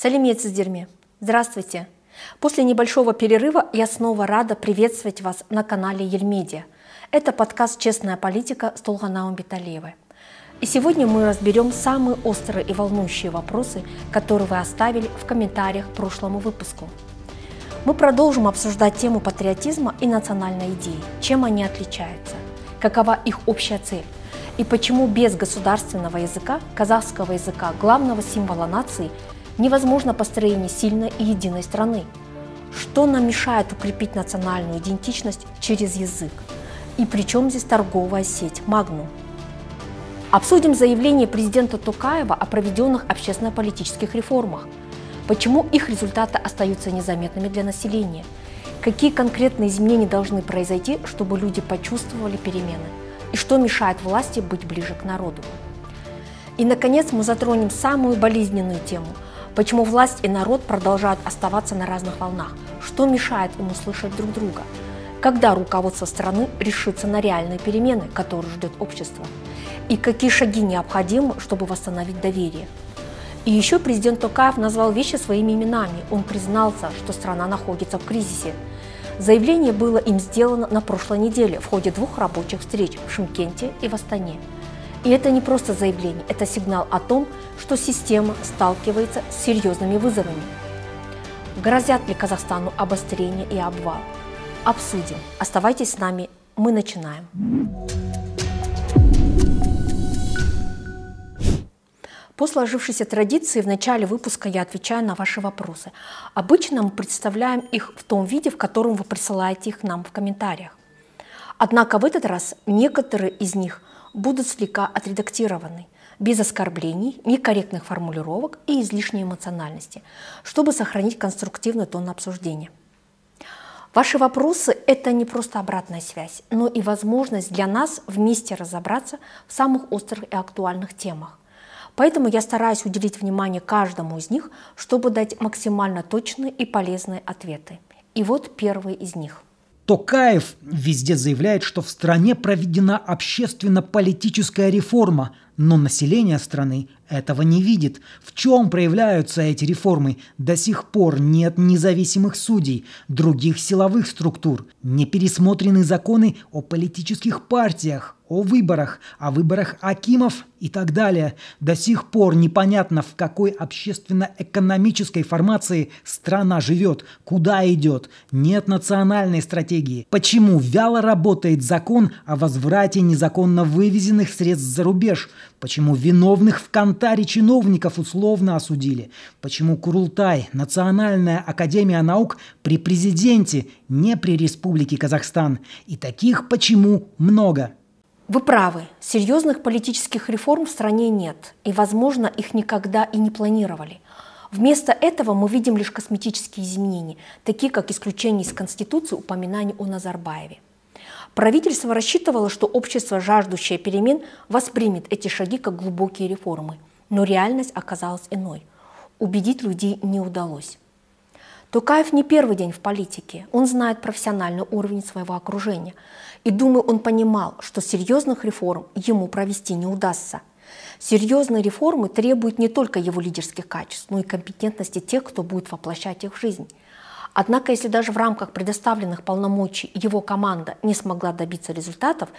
Сәлеметсіз сіздерме? Здравствуйте! После небольшого перерыва я снова рада приветствовать вас на канале Ельмедиа. Это подкаст «Честная политика» с Толганаом Биталиевой. И сегодня мы разберем самые острые и волнующие вопросы, которые вы оставили в комментариях к прошлому выпуску. Мы продолжим обсуждать тему патриотизма и национальной идеи, чем они отличаются, какова их общая цель и почему без государственного языка, казахского языка, главного символа нации, невозможно построение сильной и единой страны. Что нам мешает укрепить национальную идентичность через язык? И при чем здесь торговая сеть Магнум? Обсудим заявление президента Токаева о проведенных общественно-политических реформах. Почему их результаты остаются незаметными для населения? Какие конкретные изменения должны произойти, чтобы люди почувствовали перемены? И что мешает власти быть ближе к народу? И, наконец, мы затронем самую болезненную тему. Почему власть и народ продолжают оставаться на разных волнах? Что мешает им услышать друг друга? Когда руководство страны решится на реальные перемены, которые ждет общество? И какие шаги необходимы, чтобы восстановить доверие? И еще президент Токаев назвал вещи своими именами. Он признался, что страна находится в кризисе. Заявление было им сделано на прошлой неделе в ходе 2 рабочих встреч в Шымкенте и в Астане. И это не просто заявление, это сигнал о том, что система сталкивается с серьезными вызовами. Грозят ли Казахстану обострение и обвал? Обсудим. Оставайтесь с нами, мы начинаем. По сложившейся традиции в начале выпуска я отвечаю на ваши вопросы. Обычно мы представляем их в том виде, в котором вы присылаете их нам в комментариях. Однако в этот раз некоторые из них будут слегка отредактированы, без оскорблений, некорректных формулировок и излишней эмоциональности, чтобы сохранить конструктивный тон обсуждения. Ваши вопросы – это не просто обратная связь, но и возможность для нас вместе разобраться в самых острых и актуальных темах. Поэтому я стараюсь уделить внимание каждому из них, чтобы дать максимально точные и полезные ответы. И вот первый из них. Токаев везде заявляет, что в стране проведена общественно-политическая реформа, но население страны этого не видит. В чем проявляются эти реформы? До сих пор нет независимых судей, других силовых структур, не пересмотрены законы о политических партиях, о выборах акимов и так далее. До сих пор непонятно, в какой общественно-экономической формации страна живет, куда идет. Нет национальной стратегии. Почему вяло работает закон о возврате незаконно вывезенных средств за рубеж? Почему виновных в Кантаре чиновников условно осудили? Почему Курултай, Национальная академия наук при президенте, не при Республике Казахстан? И таких почему много. Вы правы, серьезных политических реформ в стране нет, и, возможно, их никогда и не планировали. Вместо этого мы видим лишь косметические изменения, такие как исключение из Конституции упоминаний о Назарбаеве. Правительство рассчитывало, что общество, жаждущее перемен, воспримет эти шаги как глубокие реформы, но реальность оказалась иной. Убедить людей не удалось. Токаев не первый день в политике, он знает профессиональный уровень своего окружения. И, думаю, он понимал, что серьезных реформ ему провести не удастся. Серьезные реформы требуют не только его лидерских качеств, но и компетентности тех, кто будет воплощать их в жизнь. Однако, если даже в рамках предоставленных полномочий его команда не смогла добиться результатов,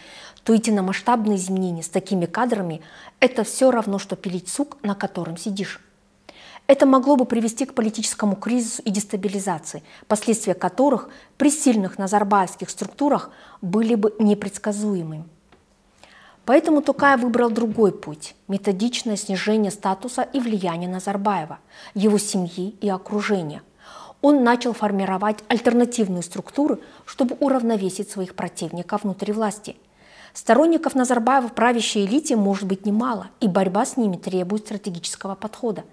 то идти на масштабные изменения с такими кадрами – это все равно, что пилить сук, на котором сидишь. Это могло бы привести к политическому кризису и дестабилизации, последствия которых при сильных назарбаевских структурах были бы непредсказуемыми. Поэтому Токаев выбрал другой путь – методичное снижение статуса и влияния Назарбаева, его семьи и окружения. Он начал формировать альтернативные структуры, чтобы уравновесить своих противников внутри власти. Сторонников Назарбаева в правящей элите может быть немало, и борьба с ними требует стратегического подхода.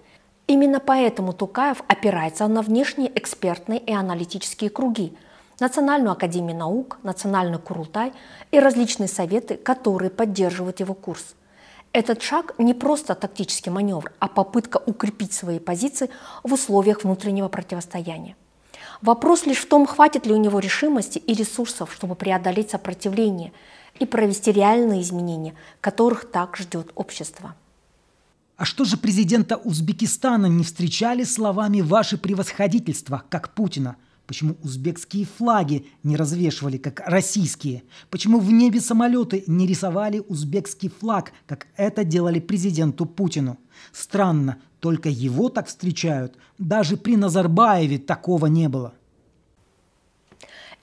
Именно поэтому Токаев опирается на внешние экспертные и аналитические круги, Национальную академию наук, Национальный Курултай и различные советы, которые поддерживают его курс. Этот шаг не просто тактический маневр, а попытка укрепить свои позиции в условиях внутреннего противостояния. Вопрос лишь в том, хватит ли у него решимости и ресурсов, чтобы преодолеть сопротивление и провести реальные изменения, которых так ждет общество. А что же президента Узбекистана не встречали словами «ваше превосходительство», как Путина? Почему узбекские флаги не развешивали, как российские? Почему в небе самолеты не рисовали узбекский флаг, как это делали президенту Путину? Странно, только его так встречают. Даже при Назарбаеве такого не было.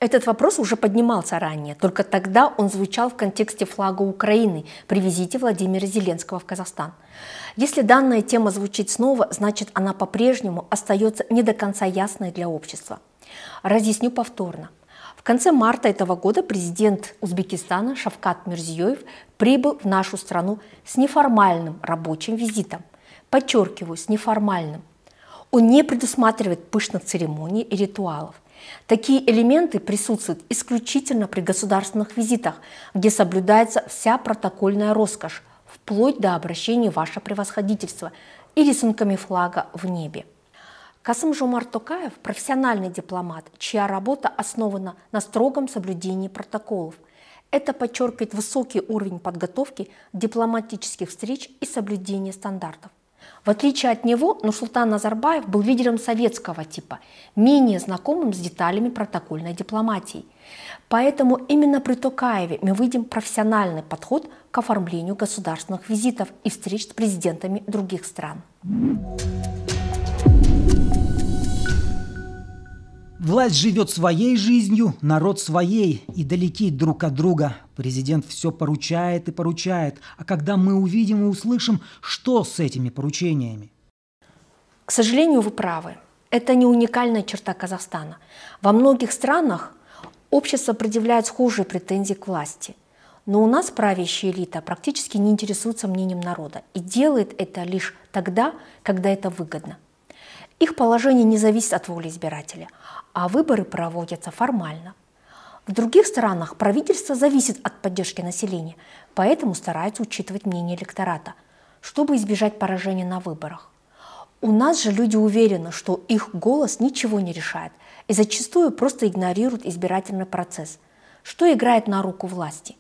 Этот вопрос уже поднимался ранее, только тогда он звучал в контексте флага Украины при визите Владимира Зеленского в Казахстан. Если данная тема звучит снова, значит она по-прежнему остается не до конца ясной для общества. Разъясню повторно. В конце марта этого года президент Узбекистана Шавкат Мирзиёев прибыл в нашу страну с неформальным рабочим визитом. Подчеркиваю, с неформальным. Он не предусматривает пышных церемоний и ритуалов. Такие элементы присутствуют исключительно при государственных визитах, где соблюдается вся протокольная роскошь, вплоть до обращения «Ваше превосходительство» и рисунками флага в небе. Касым-Жомарт Токаев – профессиональный дипломат, чья работа основана на строгом соблюдении протоколов. Это подчеркивает высокий уровень подготовки дипломатических встреч и соблюдения стандартов. В отличие от него, Нурсултан Назарбаев был лидером советского типа, менее знакомым с деталями протокольной дипломатии. Поэтому именно при Токаеве мы видим профессиональный подход к оформлению государственных визитов и встреч с президентами других стран. Власть живет своей жизнью, народ своей и далеки друг от друга. Президент все поручает и поручает. А когда мы увидим и услышим, что с этими поручениями? К сожалению, вы правы. Это не уникальная черта Казахстана. Во многих странах общество предъявляет схожие претензии к власти. Но у нас правящая элита практически не интересуется мнением народа и делает это лишь тогда, когда это выгодно. Их положение не зависит от воли избирателя, а выборы проводятся формально. В других странах правительство зависит от поддержки населения, поэтому стараются учитывать мнение электората, чтобы избежать поражения на выборах. У нас же люди уверены, что их голос ничего не решает и зачастую просто игнорируют избирательный процесс, что играет на руку власти.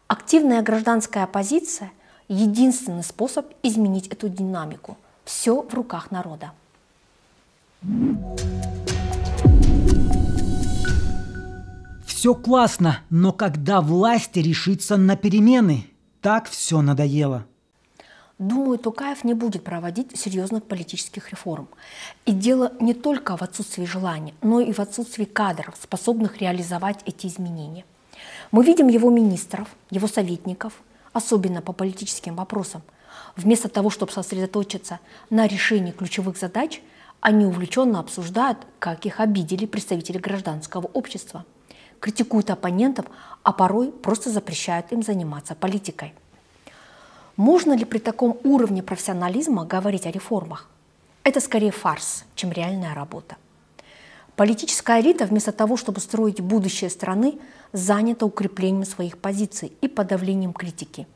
Активная гражданская оппозиция – единственный способ изменить эту динамику. Все в руках народа. Все классно, но когда власть решится на перемены, так все надоело. Думаю, Токаев не будет проводить серьезных политических реформ. И дело не только в отсутствии желания, но и в отсутствии кадров, способных реализовать эти изменения. Мы видим его министров, его советников, особенно по политическим вопросам. Вместо того, чтобы сосредоточиться на решении ключевых задач, они увлеченно обсуждают, как их обидели представители гражданского общества, критикуют оппонентов, а порой просто запрещают им заниматься политикой. Можно ли при таком уровне профессионализма говорить о реформах? Это скорее фарс, чем реальная работа. Политическая элита вместо того, чтобы строить будущее страны, занята укреплением своих позиций и подавлением критики.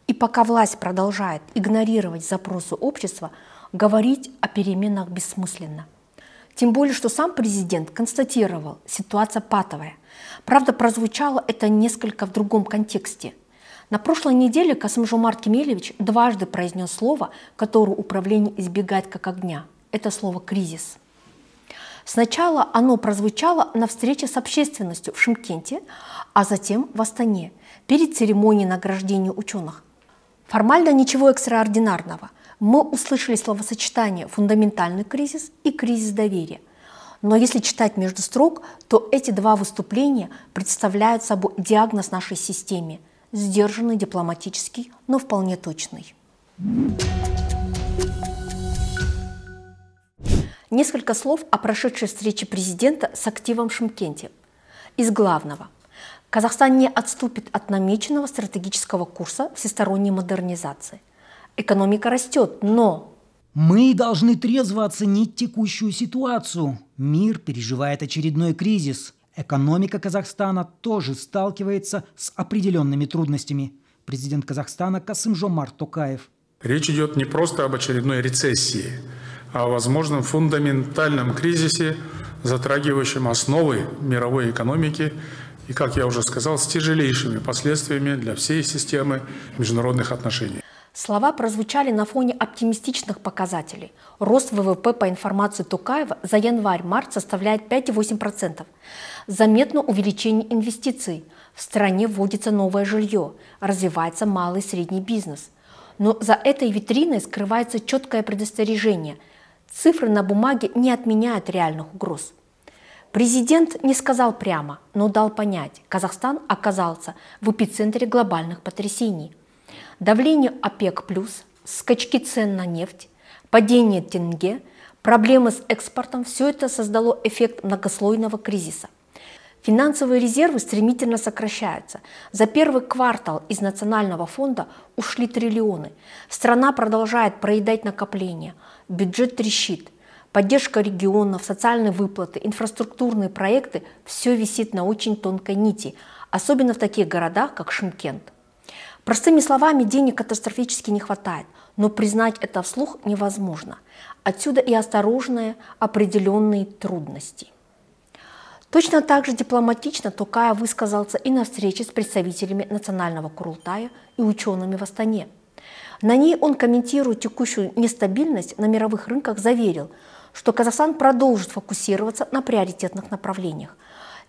И пока власть продолжает игнорировать запросы общества, говорить о переменах бессмысленно. Тем более, что сам президент констатировал, ситуация патовая. Правда, прозвучало это несколько в другом контексте. На прошлой неделе Касым-Жомарт Кемелевич дважды произнес слово, которое управление избегает как огня. Это слово «кризис». Сначала оно прозвучало на встрече с общественностью в Шымкенте, а затем в Астане, перед церемонией награждения ученых. Формально ничего экстраординарного. Мы услышали словосочетание «фундаментальный кризис» и «кризис доверия». Но если читать между строк, то эти два выступления представляют собой диагноз нашей системе, сдержанный, дипломатический, но вполне точный. Несколько слов о прошедшей встрече президента с активом в Шымкенте. Из главного. Казахстан не отступит от намеченного стратегического курса всесторонней модернизации. Экономика растет, но... Мы должны трезво оценить текущую ситуацию. Мир переживает очередной кризис. Экономика Казахстана тоже сталкивается с определенными трудностями. Президент Казахстана Касым-Жомарт Токаев. Речь идет не просто об очередной рецессии, а о возможном фундаментальном кризисе, затрагивающем основы мировой экономики и, как я уже сказал, с тяжелейшими последствиями для всей системы международных отношений. Слова прозвучали на фоне оптимистичных показателей. Рост ВВП по информации Токаева за январь-март составляет 5,8%. Заметно увеличение инвестиций. В стране вводится новое жилье, развивается малый и средний бизнес. Но за этой витриной скрывается четкое предостережение. Цифры на бумаге не отменяют реальных угроз. Президент не сказал прямо, но дал понять, Казахстан оказался в эпицентре глобальных потрясений. Давление ОПЕК+, скачки цен на нефть, падение тенге, проблемы с экспортом – все это создало эффект многослойного кризиса. Финансовые резервы стремительно сокращаются. За первый квартал из Национального фонда ушли триллионы. Страна продолжает проедать накопления, бюджет трещит. Поддержка регионов, социальные выплаты, инфраструктурные проекты – все висит на очень тонкой нити, особенно в таких городах, как Шымкент. Простыми словами, денег катастрофически не хватает, но признать это вслух невозможно. Отсюда и осторожные определенные трудности. Точно так же дипломатично Токаев высказался и на встрече с представителями Национального Курултая и учеными в Астане. На ней он, комментируя текущую нестабильность на мировых рынках, заверил, что Казахстан продолжит фокусироваться на приоритетных направлениях,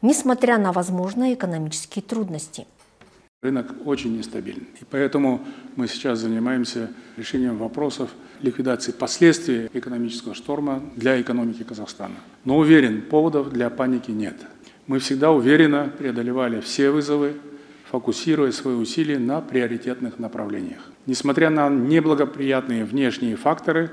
несмотря на возможные экономические трудности. Рынок очень нестабилен, и поэтому мы сейчас занимаемся решением вопросов ликвидации последствий экономического шторма для экономики Казахстана. Но уверен, поводов для паники нет. Мы всегда уверенно преодолевали все вызовы, фокусируя свои усилия на приоритетных направлениях. Несмотря на неблагоприятные внешние факторы,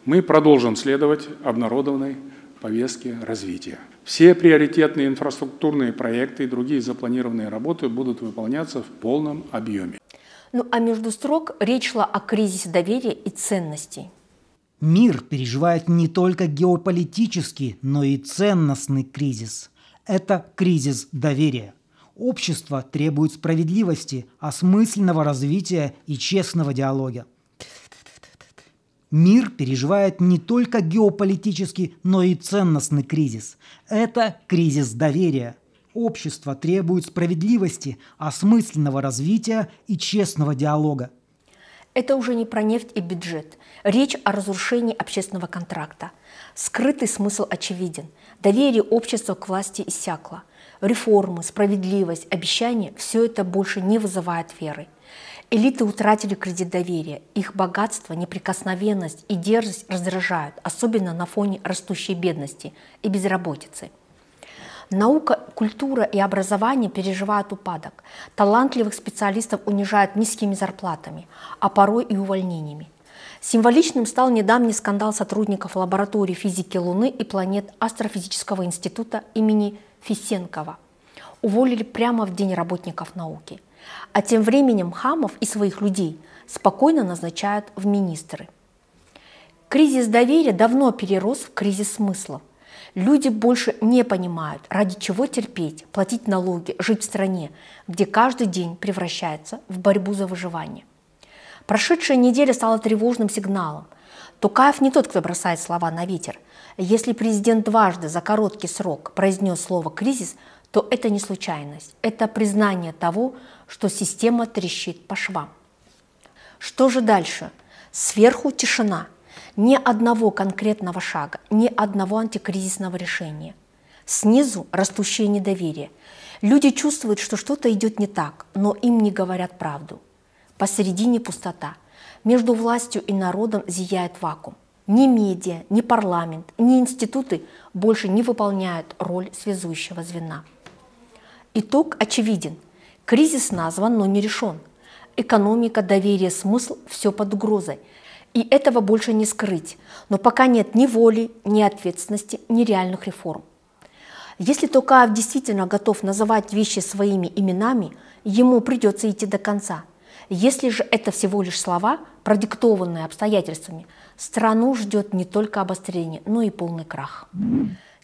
мы продолжим следовать обнародованной повестке развития. Все приоритетные инфраструктурные проекты и другие запланированные работы будут выполняться в полном объеме. Ну а между строк речь шла о кризисе доверия и ценностей. Мир переживает не только геополитический, но и ценностный кризис. Это кризис доверия. Общество требует справедливости, осмысленного развития и честного диалога. Мир переживает не только геополитический, но и ценностный кризис. Это кризис доверия. Общество требует справедливости, осмысленного развития и честного диалога. Это уже не про нефть и бюджет. Речь о разрушении общественного контракта. Скрытый смысл очевиден. Доверие общества к власти иссякло. Реформы, справедливость, обещания – все это больше не вызывает веры. Элиты утратили кредит доверия. Их богатство, неприкосновенность и дерзость раздражают, особенно на фоне растущей бедности и безработицы. Наука, культура и образование переживают упадок. Талантливых специалистов унижают низкими зарплатами, а порой и увольнениями. Символичным стал недавний скандал сотрудников лаборатории физики Луны и планет Астрофизического института имени Фисенкова. Уволили прямо в День работников науки. А тем временем Хамов и своих людей спокойно назначают в министры. Кризис доверия давно перерос в кризис смыслов. Люди больше не понимают, ради чего терпеть, платить налоги, жить в стране, где каждый день превращается в борьбу за выживание. Прошедшая неделя стала тревожным сигналом. Токаев не тот, кто бросает слова на ветер. Если президент дважды за короткий срок произнес слово «кризис», то это не случайность. Это признание того, что система трещит по швам. Что же дальше? Сверху тишина. Ни одного конкретного шага, ни одного антикризисного решения. Снизу растущее недоверие. Люди чувствуют, что что-то идет не так, но им не говорят правду. Посередине пустота. Между властью и народом зияет вакуум. Ни медиа, ни парламент, ни институты больше не выполняют роль связующего звена. Итог очевиден. Кризис назван, но не решен. Экономика, доверие, смысл – все под угрозой. И этого больше не скрыть. Но пока нет ни воли, ни ответственности, ни реальных реформ. Если Токаев действительно готов называть вещи своими именами, ему придется идти до конца. Если же это всего лишь слова, продиктованные обстоятельствами, страну ждет не только обострение, но и полный крах.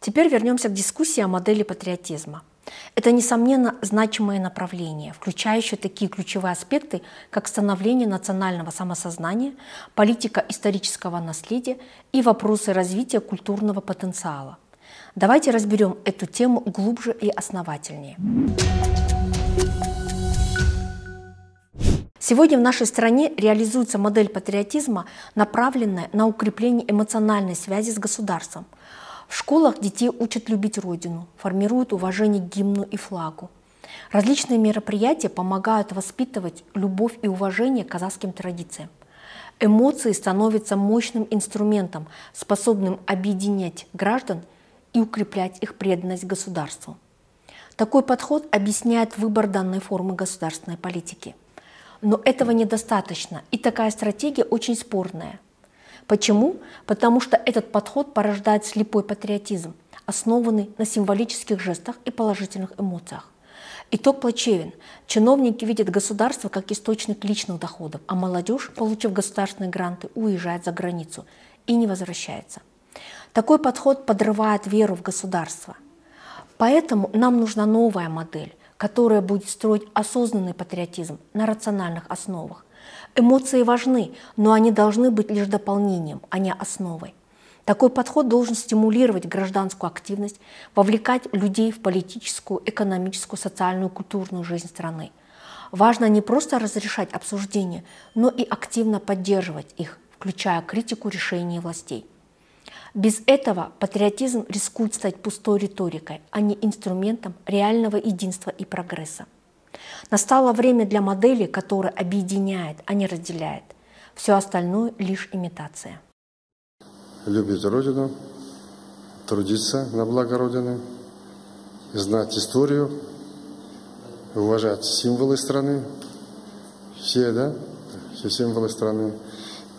Теперь вернемся к дискуссии о модели патриотизма. Это, несомненно, значимое направление, включающее такие ключевые аспекты, как становление национального самосознания, политика исторического наследия и вопросы развития культурного потенциала. Давайте разберем эту тему глубже и основательнее. Сегодня в нашей стране реализуется модель патриотизма, направленная на укрепление эмоциональной связи с государством. В школах детей учат любить Родину, формируют уважение к гимну и флагу. Различные мероприятия помогают воспитывать любовь и уважение к казахским традициям. Эмоции становятся мощным инструментом, способным объединять граждан и укреплять их преданность государству. Такой подход объясняет выбор данной формы государственной политики. Но этого недостаточно, и такая стратегия очень спорная. Почему? Потому что этот подход порождает слепой патриотизм, основанный на символических жестах и положительных эмоциях. Итог плачевен. Чиновники видят государство как источник личных доходов, а молодежь, получив государственные гранты, уезжает за границу и не возвращается. Такой подход подрывает веру в государство. Поэтому нам нужна новая модель, которая будет строить осознанный патриотизм на рациональных основах. Эмоции важны, но они должны быть лишь дополнением, а не основой. Такой подход должен стимулировать гражданскую активность, вовлекать людей в политическую, экономическую, социальную, культурную жизнь страны. Важно не просто разрешать обсуждения, но и активно поддерживать их, включая критику решений властей. Без этого патриотизм рискует стать пустой риторикой, а не инструментом реального единства и прогресса. Настало время для модели, которая объединяет, а не разделяет. Все остальное – лишь имитация. Любить Родину, трудиться на благо Родины, знать историю, уважать символы страны, все символы страны,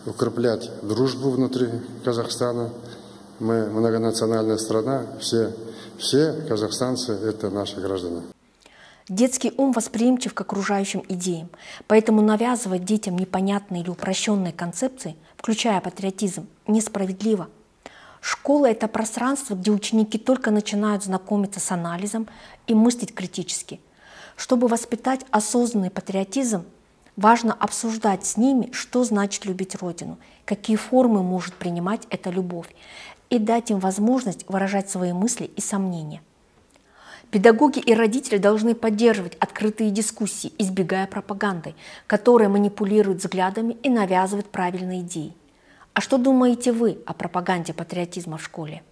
укреплять дружбу внутри Казахстана. Мы многонациональная страна, все казахстанцы – это наши граждане. Детский ум восприимчив к окружающим идеям, поэтому навязывать детям непонятные или упрощенные концепции, включая патриотизм, несправедливо. Школа – это пространство, где ученики только начинают знакомиться с анализом и мыслить критически. Чтобы воспитать осознанный патриотизм, важно обсуждать с ними, что значит любить Родину, какие формы может принимать эта любовь, и дать им возможность выражать свои мысли и сомнения. Педагоги и родители должны поддерживать открытые дискуссии, избегая пропаганды, которая манипулирует взглядами и навязывает правильные идеи. А что думаете вы о пропаганде патриотизма в школе?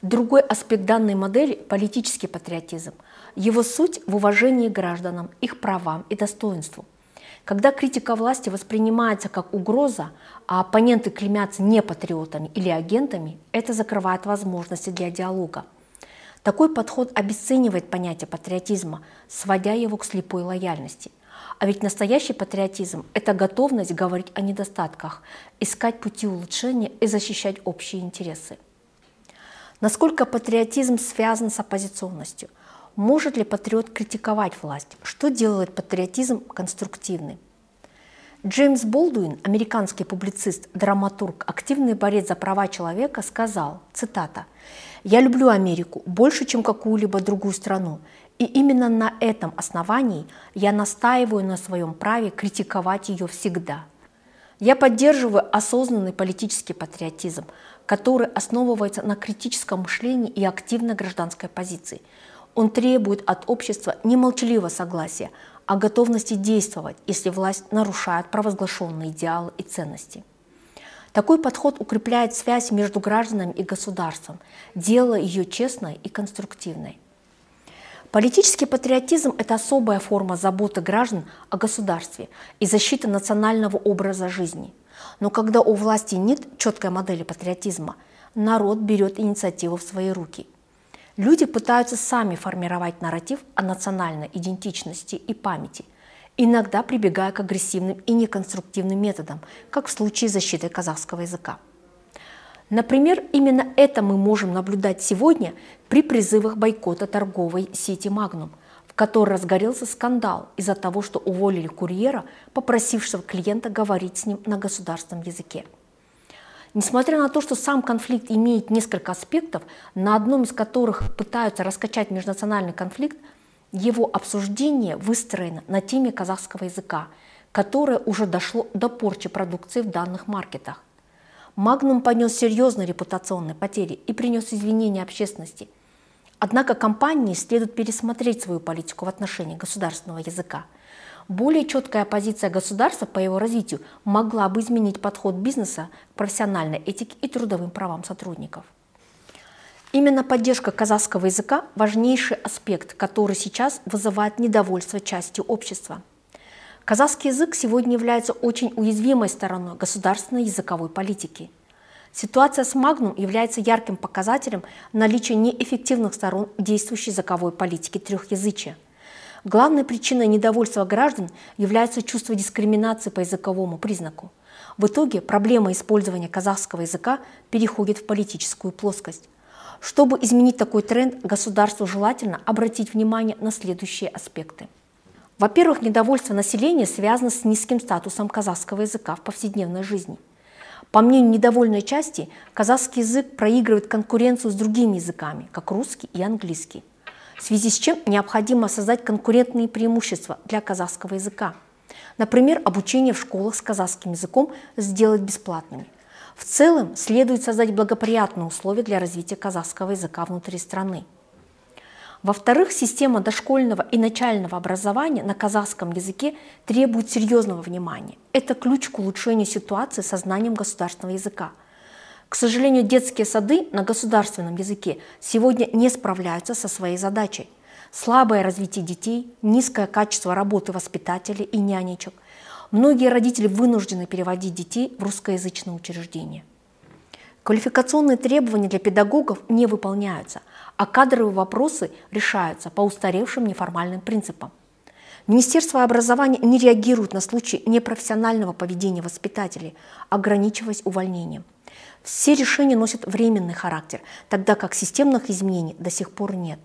Другой аспект данной модели – политический патриотизм. Его суть в уважении к гражданам, их правам и достоинству. Когда критика власти воспринимается как угроза, а оппоненты клеймятся непатриотами или агентами, это закрывает возможности для диалога. Такой подход обесценивает понятие патриотизма, сводя его к слепой лояльности. А ведь настоящий патриотизм – это готовность говорить о недостатках, искать пути улучшения и защищать общие интересы. Насколько патриотизм связан с оппозиционностью? Может ли патриот критиковать власть? Что делает патриотизм конструктивным? Джеймс Болдуин, американский публицист, драматург, активный борец за права человека, сказал, цитата, «Я люблю Америку больше, чем какую-либо другую страну, и именно на этом основании я настаиваю на своем праве критиковать ее всегда. Я поддерживаю осознанный политический патриотизм, который основывается на критическом мышлении и активной гражданской позиции. Он требует от общества не молчаливого согласия, а готовности действовать, если власть нарушает провозглашенные идеалы и ценности. Такой подход укрепляет связь между гражданами и государством, делая ее честной и конструктивной. Политический патриотизм – это особая форма заботы граждан о государстве и защиты национального образа жизни. Но когда у власти нет четкой модели патриотизма, народ берет инициативу в свои руки. Люди пытаются сами формировать нарратив о национальной идентичности и памяти, иногда прибегая к агрессивным и неконструктивным методам, как в случае защиты казахского языка. Например, именно это мы можем наблюдать сегодня при призывах бойкота торговой сети «Магнум», в которой разгорелся скандал из-за того, что уволили курьера, попросившего клиента говорить с ним на государственном языке. Несмотря на то, что сам конфликт имеет несколько аспектов, на одном из которых пытаются раскачать межнациональный конфликт, его обсуждение выстроено на теме казахского языка, которое уже дошло до порчи продукции в данных маркетах. «Магнум» понес серьезные репутационные потери и принес извинения общественности. Однако компании следует пересмотреть свою политику в отношении государственного языка. Более четкая позиция государства по его развитию могла бы изменить подход бизнеса к профессиональной этике и трудовым правам сотрудников. Именно поддержка казахского языка – важнейший аспект, который сейчас вызывает недовольство части общества. Казахский язык сегодня является очень уязвимой стороной государственной языковой политики. Ситуация с Магнум является ярким показателем наличия неэффективных сторон действующей языковой политики трехязычия. Главной причиной недовольства граждан является чувство дискриминации по языковому признаку. В итоге проблема использования казахского языка переходит в политическую плоскость. Чтобы изменить такой тренд, государству желательно обратить внимание на следующие аспекты. Во-первых, недовольство населения связано с низким статусом казахского языка в повседневной жизни. По мнению недовольной части, казахский язык проигрывает конкуренцию с другими языками, как русский и английский, в связи с чем необходимо создать конкурентные преимущества для казахского языка. Например, обучение в школах с казахским языком сделать бесплатными. В целом, следует создать благоприятные условия для развития казахского языка внутри страны. Во-вторых, система дошкольного и начального образования на казахском языке требует серьезного внимания. Это ключ к улучшению ситуации со знанием государственного языка. К сожалению, детские сады на государственном языке сегодня не справляются со своей задачей. Слабое развитие детей, низкое качество работы воспитателей и нянечек. Многие родители вынуждены переводить детей в русскоязычные учреждения. Квалификационные требования для педагогов не выполняются, а кадровые вопросы решаются по устаревшим неформальным принципам. Министерство образования не реагирует на случаи непрофессионального поведения воспитателей, ограничиваясь увольнением. Все решения носят временный характер, тогда как системных изменений до сих пор нет.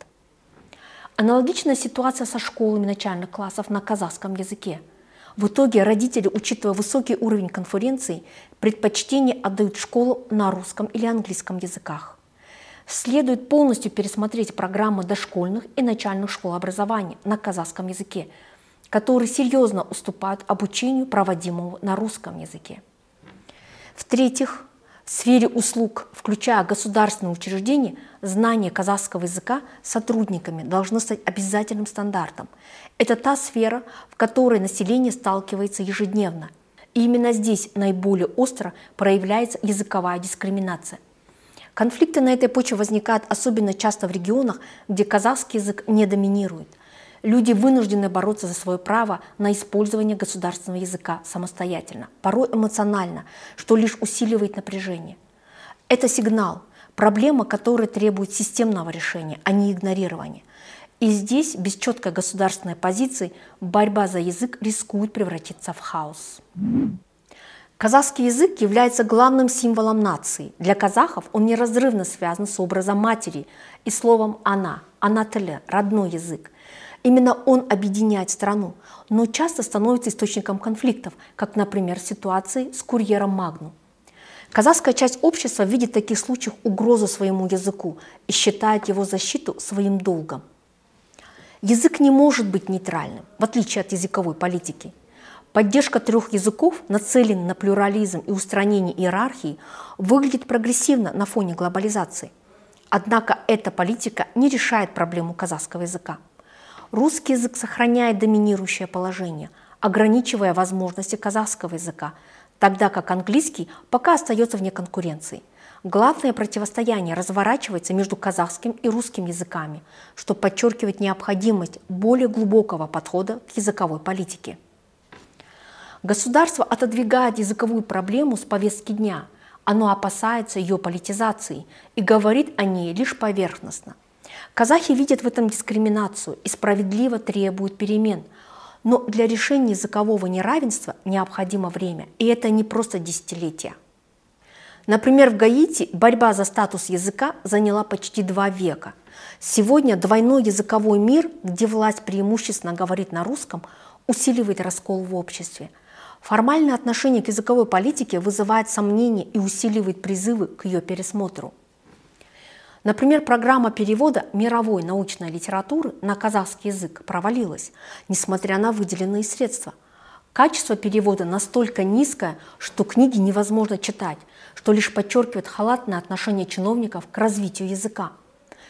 Аналогичная ситуация со школами начальных классов на казахском языке. В итоге родители, учитывая высокий уровень конкуренции, предпочтение отдают школам на русском или английском языках. Следует полностью пересмотреть программы дошкольных и начальных школ образования на казахском языке, которые серьезно уступают обучению, проводимому на русском языке. В-третьих, в сфере услуг, включая государственные учреждения, знание казахского языка сотрудниками должно стать обязательным стандартом. Это та сфера, в которой население сталкивается ежедневно. И именно здесь наиболее остро проявляется языковая дискриминация. Конфликты на этой почве возникают особенно часто в регионах, где казахский язык не доминирует. Люди вынуждены бороться за свое право на использование государственного языка самостоятельно, порой эмоционально, что лишь усиливает напряжение. Это сигнал, проблема, которая требует системного решения, а не игнорирования. И здесь, без четкой государственной позиции, борьба за язык рискует превратиться в хаос. Казахский язык является главным символом нации. Для казахов он неразрывно связан с образом матери и словом «она», «ана тілі», родной язык. Именно он объединяет страну, но часто становится источником конфликтов, как, например, в ситуации с курьером Магнум. Казахская часть общества видит в таких случаях угрозу своему языку и считает его защиту своим долгом. Язык не может быть нейтральным, в отличие от языковой политики. Поддержка трех языков, нацеленная на плюрализм и устранение иерархии, выглядит прогрессивно на фоне глобализации. Однако эта политика не решает проблему казахского языка. Русский язык сохраняет доминирующее положение, ограничивая возможности казахского языка, тогда как английский пока остается вне конкуренции. Главное противостояние разворачивается между казахским и русским языками, что подчеркивает необходимость более глубокого подхода к языковой политике. Государство отодвигает языковую проблему с повестки дня. Оно опасается ее политизации и говорит о ней лишь поверхностно. Казахи видят в этом дискриминацию и справедливо требуют перемен. Но для решения языкового неравенства необходимо время, и это не просто десятилетия. Например, в Гаити борьба за статус языка заняла почти 2 века. Сегодня двойной языковой мир, где власть преимущественно говорит на русском, усиливает раскол в обществе. Формальное отношение к языковой политике вызывает сомнения и усиливает призывы к ее пересмотру. Например, программа перевода мировой научной литературы на казахский язык провалилась, несмотря на выделенные средства. Качество перевода настолько низкое, что книги невозможно читать, что лишь подчеркивает халатное отношение чиновников к развитию языка.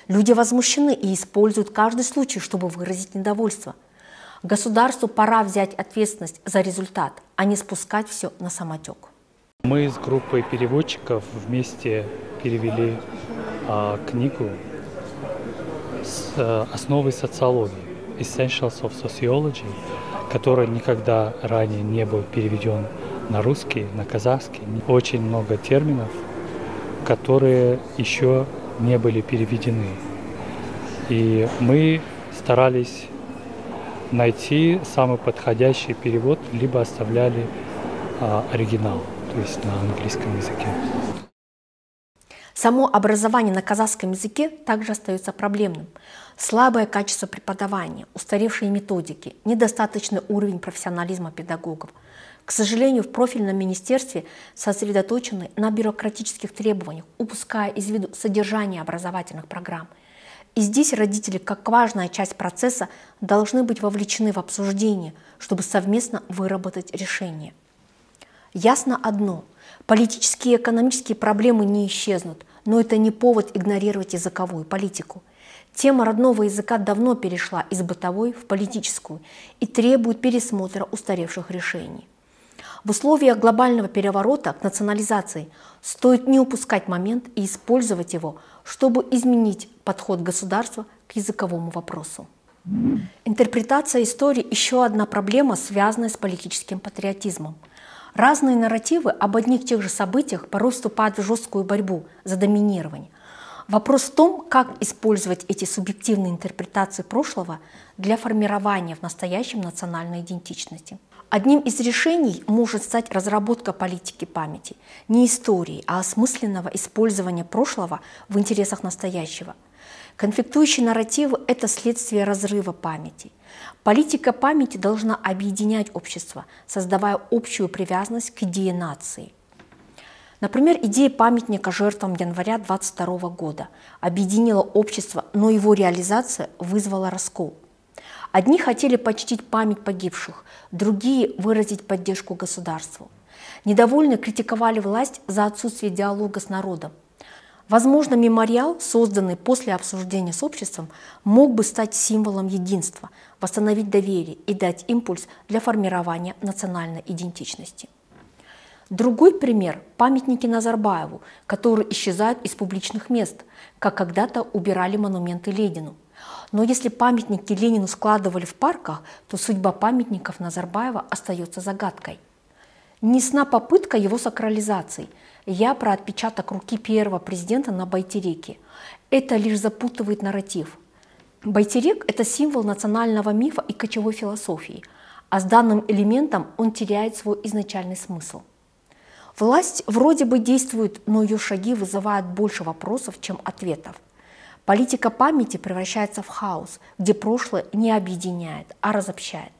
Люди возмущены и используют каждый случай, чтобы выразить недовольство. Государству пора взять ответственность за результат, а не спускать все на самотек. Мы с группой переводчиков вместе перевели книгу с основой социологии, Essentials of Sociology, который никогда ранее не был переведен на русский, на казахский. Очень много терминов, которые еще не были переведены. И мы старались найти самый подходящий перевод, либо оставляли оригинал, то есть на английском языке. Само образование на казахском языке также остается проблемным. Слабое качество преподавания, устаревшие методики, недостаточный уровень профессионализма педагогов. К сожалению, в профильном министерстве сосредоточены на бюрократических требованиях, упуская из виду содержание образовательных программ. И здесь родители, как важная часть процесса, должны быть вовлечены в обсуждение, чтобы совместно выработать решение. Ясно одно – политические и экономические проблемы не исчезнут, но это не повод игнорировать языковую политику. Тема родного языка давно перешла из бытовой в политическую и требует пересмотра устаревших решений. В условиях глобального переворота к национализации стоит не упускать момент и использовать его, чтобы изменить подход государства к языковому вопросу. Интерпретация истории – еще одна проблема, связанная с политическим патриотизмом. Разные нарративы об одних и тех же событиях порой вступают в жесткую борьбу за доминирование. Вопрос в том, как использовать эти субъективные интерпретации прошлого для формирования в настоящем национальной идентичности. Одним из решений может стать разработка политики памяти, не истории, а осмысленного использования прошлого в интересах настоящего. Конфликтующие нарративы – это следствие разрыва памяти. Политика памяти должна объединять общество, создавая общую привязанность к идее нации. Например, идея памятника жертвам января 22 года объединила общество, но его реализация вызвала раскол. Одни хотели почтить память погибших, другие – выразить поддержку государству. Недовольные критиковали власть за отсутствие диалога с народом. Возможно, мемориал, созданный после обсуждения с обществом, мог бы стать символом единства, восстановить доверие и дать импульс для формирования национальной идентичности. Другой пример – памятники Назарбаеву, которые исчезают из публичных мест, как когда-то убирали монументы Ленину. Но если памятники Ленину складывали в парках, то судьба памятников Назарбаева остается загадкой. Неясна попытка его сакрализации. Я про отпечаток руки первого президента на Байтереке. Это лишь запутывает нарратив. Байтерек – это символ национального мифа и кочевой философии, а с данным элементом он теряет свой изначальный смысл. Власть вроде бы действует, но ее шаги вызывают больше вопросов, чем ответов. Политика памяти превращается в хаос, где прошлое не объединяет, а разобщает.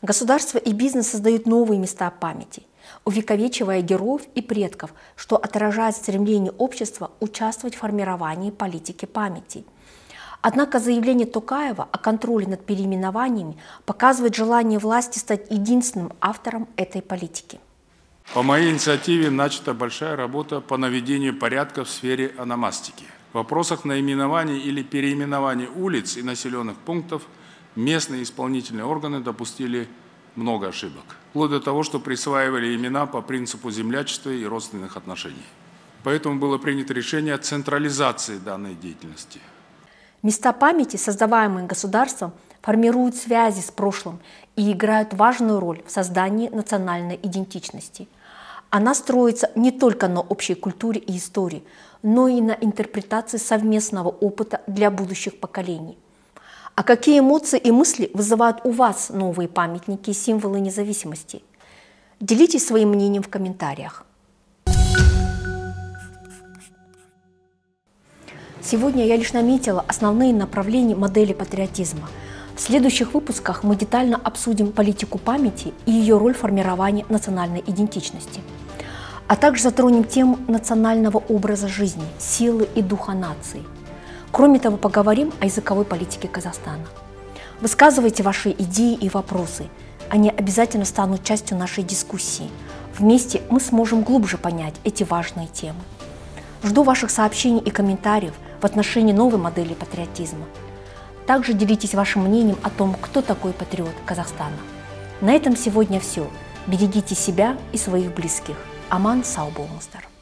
Государство и бизнес создают новые места памяти, увековечивая героев и предков, что отражает стремление общества участвовать в формировании политики памяти. Однако заявление Токаева о контроле над переименованиями показывает желание власти стать единственным автором этой политики. По моей инициативе начата большая работа по наведению порядка в сфере ономастики. В вопросах наименования или переименования улиц и населенных пунктов местные исполнительные органы допустили много ошибок, вплоть до того, что присваивали имена по принципу землячества и родственных отношений. Поэтому было принято решение о централизации данной деятельности. Места памяти, создаваемые государством, формируют связи с прошлым и играют важную роль в создании национальной идентичности. Она строится не только на общей культуре и истории, но и на интерпретации совместного опыта для будущих поколений. А какие эмоции и мысли вызывают у вас новые памятники и символы независимости? Делитесь своим мнением в комментариях. Сегодня я лишь наметила основные направления модели патриотизма. В следующих выпусках мы детально обсудим политику памяти и ее роль в формировании национальной идентичности. А также затронем тему национального образа жизни, силы и духа нации. Кроме того, поговорим о языковой политике Казахстана. Высказывайте ваши идеи и вопросы. Они обязательно станут частью нашей дискуссии. Вместе мы сможем глубже понять эти важные темы. Жду ваших сообщений и комментариев в отношении новой модели патриотизма. также делитесь вашим мнением о том, кто такой патриот Казахстана. На этом сегодня все. Берегите себя и своих близких. Аман сау болыңыздар.